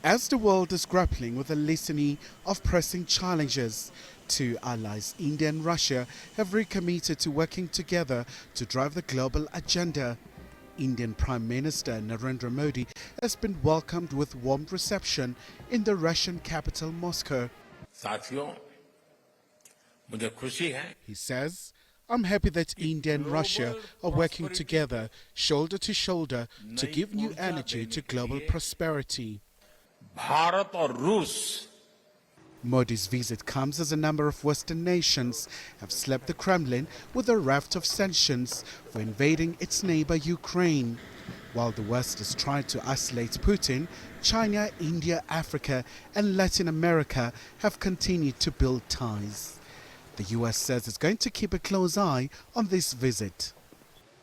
As the world is grappling with a litany of pressing challenges, two allies, India and Russia, have recommitted to working together to drive the global agenda. Indian Prime Minister Narendra Modi has been welcomed with warm reception in the Russian capital Moscow. He says, "I'm happy that India and Russia are working together, shoulder to shoulder, to give new energy to global prosperity." Modi's visit comes as a number of Western nations have slapped the Kremlin with a raft of sanctions for invading its neighbor Ukraine. While the West has tried to isolate Putin, China, India, Africa and Latin America have continued to build ties. The US says it's going to keep a close eye on this visit.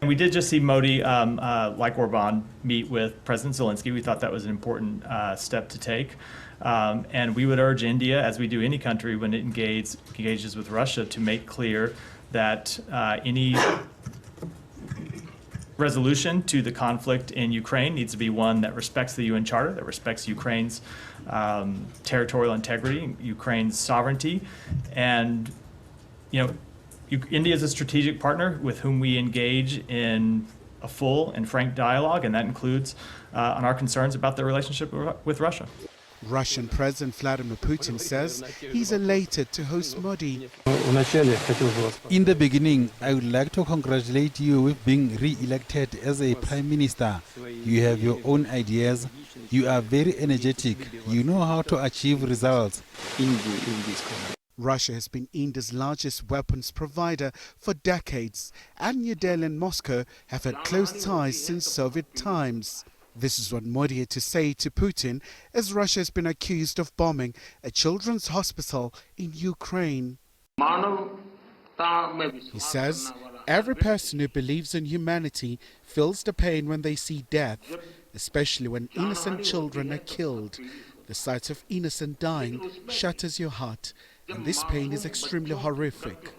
We did just see Modi, like Orban, meet with President Zelensky. We thought that was an important step to take. And we would urge India, as we do any country when it engages with Russia, to make clear that any resolution to the conflict in Ukraine needs to be one that respects the UN Charter, that respects Ukraine's territorial integrity, Ukraine's sovereignty. And, India is a strategic partner with whom we engage in a full and frank dialogue, and that includes on our concerns about the relationship with Russia. Russian President Vladimir Putin says he's elated to host Modi. In the beginning, I would like to congratulate you with being re-elected as a Prime Minister. You have your own ideas. You are very energetic. You know how to achieve results. Russia has been India's largest weapons provider for decades, and New Delhi and Moscow have had close ties since Soviet times. This is what Modi had to say to Putin as Russia has been accused of bombing a children's hospital in Ukraine. He says, "Every person who believes in humanity feels the pain when they see death, especially when innocent children are killed. The sight of innocent dying shatters your heart, and this pain is extremely horrific."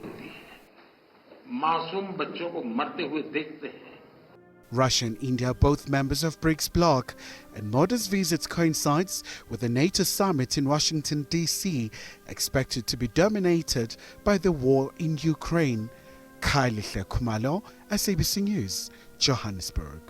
Russia and India are both members of BRICS bloc, and Modi's visit coincides with the NATO summit in Washington, D.C., expected to be dominated by the war in Ukraine. Khayelihle Khumalo, SABC News, Johannesburg.